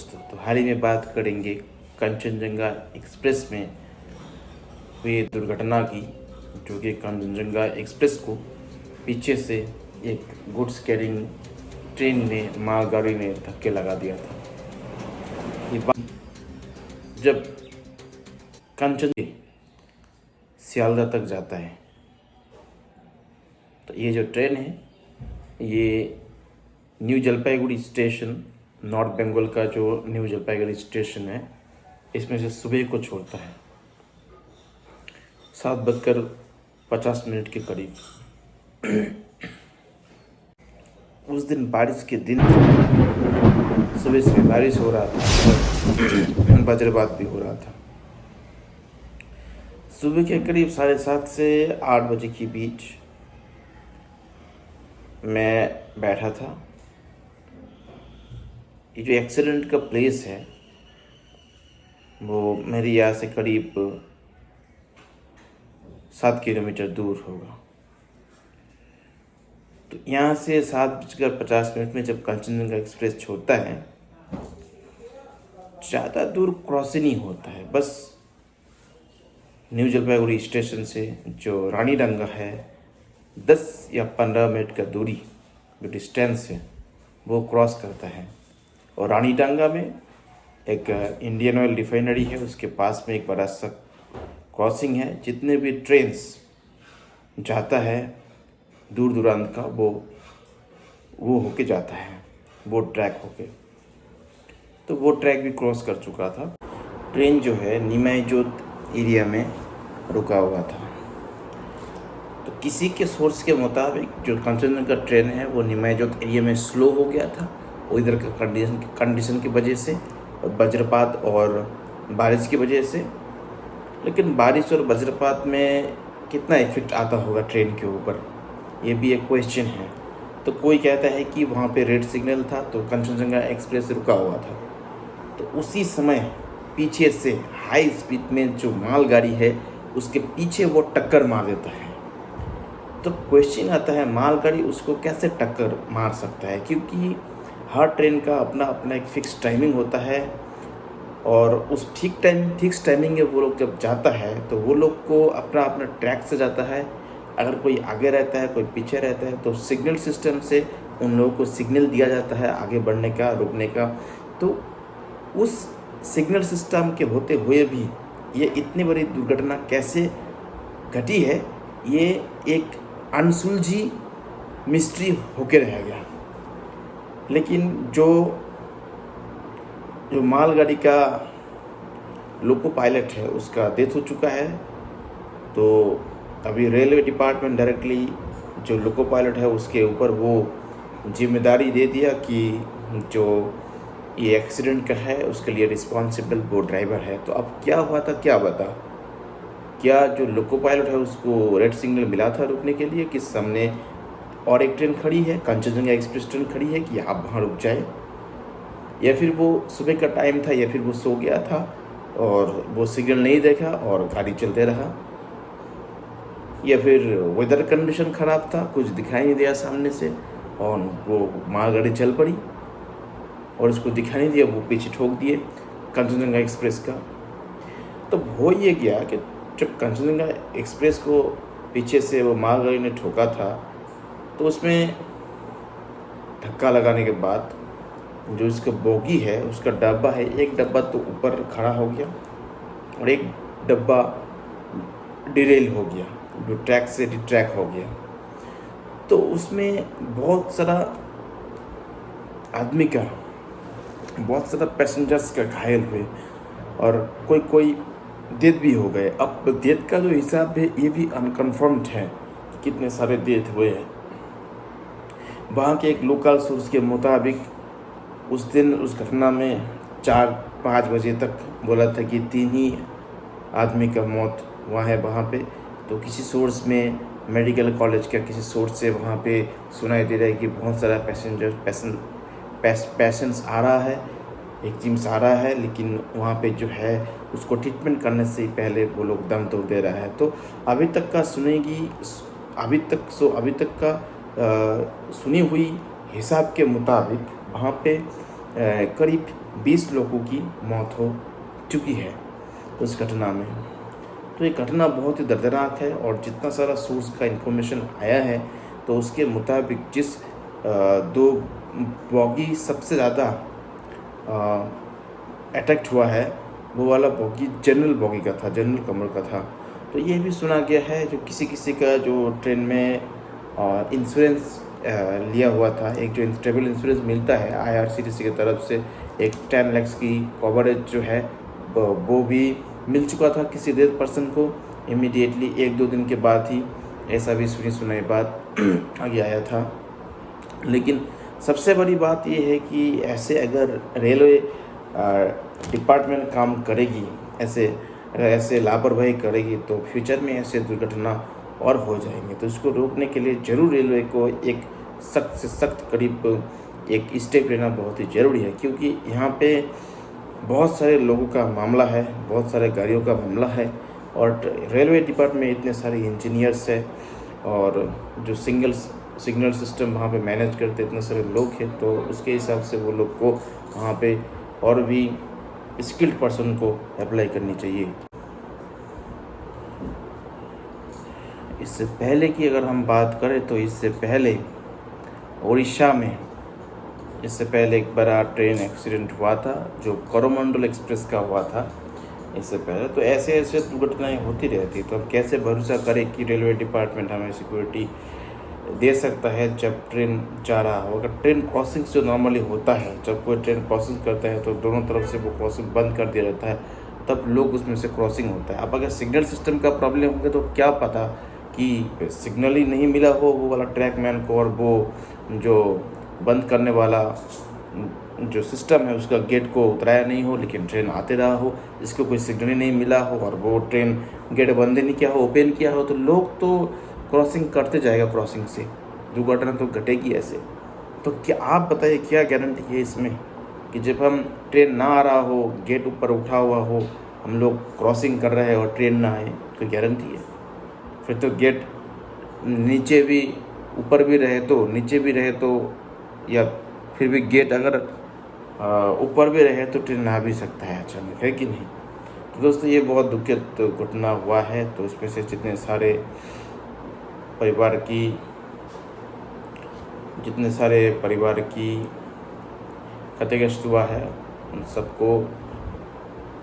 तो हाल ही में बात करेंगे कंचनजंगा एक्सप्रेस में हुई दुर्घटना की, जो कि कंचनजंगा एक्सप्रेस को पीछे से एक गुड्स कैरिंग ट्रेन ने मालगाड़ी ने धक्के लगा दिया था। ये बात जब कंचन सियालदह तक जाता है तो ये जो ट्रेन है ये New Jalpaiguri station, North Bengal का जो न्यू जलपाईगुड़ी स्टेशन है, इसमें से सुबह को छोड़ता है 7:50 के करीब। उस दिन बारिश के दिन सुबह से बारिश हो रहा था, वज्रपात भी हो रहा था। सुबह के करीब 7:30 से 8 बजे के बीच मैं बैठा था। ये जो एक्सीडेंट का प्लेस है वो मेरे यहाँ से करीब 7 किलोमीटर दूर होगा। तो यहाँ से 7:50 में जब कंचनजंगा एक्सप्रेस छोड़ता है, ज़्यादा दूर क्रॉस ही नहीं होता है। बस न्यू जलपाईगुड़ी स्टेशन से जो रानीडंगा है 10 या 15 मिनट का दूरी जो डिस्टेंस है वो क्रॉस करता है। और रानीडंगा में एक इंडियन ऑयल रिफाइनरी है, उसके पास में एक बड़ा सा क्रॉसिंग है। जितने भी ट्रेन्स जाता है दूर दूरांत का वो होके जाता है, वो ट्रैक होके। तो वो ट्रैक भी क्रॉस कर चुका था। ट्रेन जो है निमाईजोत एरिया में रुका हुआ था। तो किसी के सोर्स के मुताबिक जो कंचनजंगा ट्रेन है वो निमाईजोत एरिया में स्लो हो गया था, वो इधर का कंडीशन की वजह से, वज्रपात और बारिश की वजह से। लेकिन बारिश और वज्रपात में कितना इफेक्ट आता होगा ट्रेन के ऊपर, ये भी एक क्वेश्चन है। तो कोई कहता है कि वहाँ पे रेड सिग्नल था तो कंचनजंगा एक्सप्रेस रुका हुआ था। तो उसी समय पीछे से हाई स्पीड में जो मालगाड़ी है उसके पीछे वो टक्कर मार देता है। तो क्वेश्चन आता है मालगाड़ी उसको कैसे टक्कर मार सकता है, क्योंकि हर ट्रेन का अपना अपना एक फिक्स टाइमिंग होता है और उस फिक्स टाइमिंग में वो लोग जब जाता है तो वो लोग को अपना अपना ट्रैक से जाता है। अगर कोई आगे रहता है कोई पीछे रहता है तो सिग्नल सिस्टम से उन लोगों को सिग्नल दिया जाता है आगे बढ़ने का, रुकने का। तो उस सिग्नल सिस्टम के होते हुए भी ये इतनी बड़ी दुर्घटना कैसे घटी है, ये एक अनसुलझी मिस्ट्री होके रह गया। लेकिन जो मालगाड़ी का लोको पायलट है उसका डेथ हो चुका है। तो अभी रेलवे डिपार्टमेंट डायरेक्टली जो लोको पायलट है उसके ऊपर वो जिम्मेदारी दे दिया कि जो ये एक्सीडेंट का है उसके लिए रिस्पॉन्सिबल वो ड्राइवर है। तो अब क्या हुआ था क्या बता, क्या जो लोको पायलट है उसको रेड सिग्नल मिला था रुकने के लिए कि सामने और एक ट्रेन खड़ी है, कंचनजंगा एक्सप्रेस ट्रेन खड़ी है, कि आप वहाँ रुक जाए, या फिर वो सुबह का टाइम था, या फिर वो सो गया था और वो सिग्नल नहीं देखा और गाड़ी चलते रहा, या फिर वेदर कंडीशन ख़राब था, कुछ दिखाई नहीं दिया सामने से और वो मालगाड़ी चल पड़ी और उसको दिखाई नहीं दिया, वो पीछे ठोक दिए कंचनजंगा एक्सप्रेस का। तो हो ये गया कि जब कंचनजंगा एक्सप्रेस को पीछे से वो मालगाड़ी ने ठोका था तो उसमें धक्का लगाने के बाद जो इसका बोगी है उसका डब्बा है, एक डब्बा तो ऊपर खड़ा हो गया और एक डब्बा डिरेल हो गया, जो ट्रैक से डिट्रैक हो गया। तो उसमें बहुत सारा आदमी का, बहुत सारा पैसेंजर्स का घायल हुए और कोई डेथ भी हो गए। अब डेथ का जो हिसाब है ये भी अनकन्फर्म्ड है कि कितने सारे डेथ हुए हैं। वहाँ के एक लोकल सोर्स के मुताबिक उस दिन उस घटना में 4-5 बजे तक बोला था कि 3 ही आदमी का मौत हुआ है वहाँ पे। तो किसी सोर्स में मेडिकल कॉलेज का किसी सोर्स से वहाँ पे सुनाई दे रहा है कि बहुत सारा पेशेंट्स आ रहा है, विक्टिम्स आ रहा है, लेकिन वहाँ पे जो है उसको ट्रीटमेंट करने से पहले वो लोग दम तोड़ दे रहा है। तो अभी तक का सुनी हुई हिसाब के मुताबिक वहाँ पे करीब 20 लोगों की मौत हो चुकी है उस घटना में। तो ये घटना बहुत ही दर्दनाक है और जितना सारा सोर्स का इन्फॉर्मेशन आया है तो उसके मुताबिक जिस 2 बॉगी सबसे ज़्यादा अटैक्ट हुआ है वो वाला बॉगी जनरल बॉगी का था, जनरल कमर का था। तो ये भी सुना गया है जो किसी किसी का जो ट्रेन में इंश्योरेंस लिया हुआ था, एक जो ट्रेवल इंश्योरेंस मिलता है IRCTC की तरफ से, एक 10 लाख की कवरेज जो है वो भी मिल चुका था किसी डेड पर्सन को इमीडिएटली 1-2 दिन के बाद ही। ऐसा भी सुनाई बात आगे आया था। लेकिन सबसे बड़ी बात ये है कि ऐसे अगर रेलवे डिपार्टमेंट काम करेगी, ऐसे लापरवाही करेगी तो फ्यूचर में ऐसे दुर्घटना और हो जाएंगे। तो इसको रोकने के लिए ज़रूर रेलवे को एक सख्त से सख्त करीब एक स्टेप लेना बहुत ही ज़रूरी है, क्योंकि यहाँ पे बहुत सारे लोगों का मामला है, बहुत सारे गाड़ियों का मामला है और रेलवे डिपार्टमेंट में इतने सारे इंजीनियर्स हैं और जो सिग्नल सिस्टम वहाँ पे मैनेज करते इतने सारे लोग हैं, तो उसके हिसाब से वो लोग को वहाँ पे और भी स्किल्ड पर्सन को अप्लाई करनी चाहिए। इससे पहले की अगर हम बात करें तो इससे पहले उड़ीसा में इससे पहले एक बड़ा ट्रेन एक्सीडेंट हुआ था जो कोरोमंडल एक्सप्रेस का हुआ था इससे पहले। तो ऐसे दुर्घटनाएं होती रहती, तो हम कैसे भरोसा करें कि रेलवे डिपार्टमेंट हमें सिक्योरिटी दे सकता है जब ट्रेन जा रहा हो। अगर ट्रेन क्रॉसिंग जो नॉर्मली होता है, जब कोई ट्रेन क्रॉसिंग करता है तो दोनों तरफ से वो क्रॉसिंग बंद कर दिया जाता है, तब लोग उसमें से क्रॉसिंग होता है। अब अगर सिग्नल सिस्टम का प्रॉब्लम हो गया तो क्या पता कि सिग्नल ही नहीं मिला हो वो वाला ट्रैकमैन को और वो जो बंद करने वाला जो सिस्टम है उसका गेट को उतराया नहीं हो, लेकिन ट्रेन आते रहा हो, इसको कोई सिग्नल ही नहीं मिला हो और वो ट्रेन गेट बंद नहीं किया हो, ओपन किया हो, तो लोग तो क्रॉसिंग करते जाएगा, क्रॉसिंग से दुर्घटना तो घटेगी ऐसे। तो क्या आप बताइए क्या गारंटी है इसमें कि जब हम ट्रेन ना आ रहा हो, गेट ऊपर उठा हुआ हो, हम लोग क्रॉसिंग कर रहे हैं और ट्रेन ना आए, कोई गारंटी है? फिर तो गेट नीचे भी ऊपर भी रहे तो नीचे भी रहे तो, या फिर भी गेट अगर ऊपर भी रहे तो ट्रेन आ भी सकता है अचानक, है कि नहीं? तो दोस्तों ये बहुत दुखद घटना हुआ है। तो इसमें से जितने सारे परिवार की क्षतिग्रस्त हुआ है उन सबको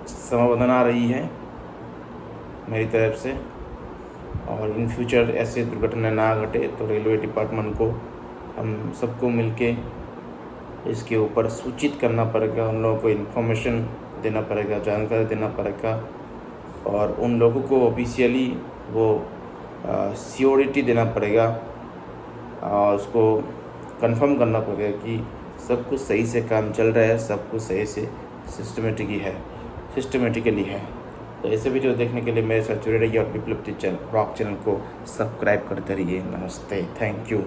समवेदना आ रही है मेरी तरफ से। और इन फ्यूचर ऐसे दुर्घटना ना घटे तो रेलवे डिपार्टमेंट को हम सबको मिलके इसके ऊपर सूचित करना पड़ेगा, उन लोगों को इन्फॉर्मेशन देना पड़ेगा, जानकारी देना पड़ेगा और उन लोगों को ऑफिशियली वो सिक्योरिटी देना पड़ेगा और उसको कंफर्म करना पड़ेगा कि सब कुछ सही से काम चल रहा है, सब कुछ सही से सिस्टमेटिकली है। तो ऐसे वीडियो देखने के लिए मेरे साथ जुड़े रहिए और विप्लव रॉक चैनल को सब्सक्राइब करते रहिए। नमस्ते, थैंक यू।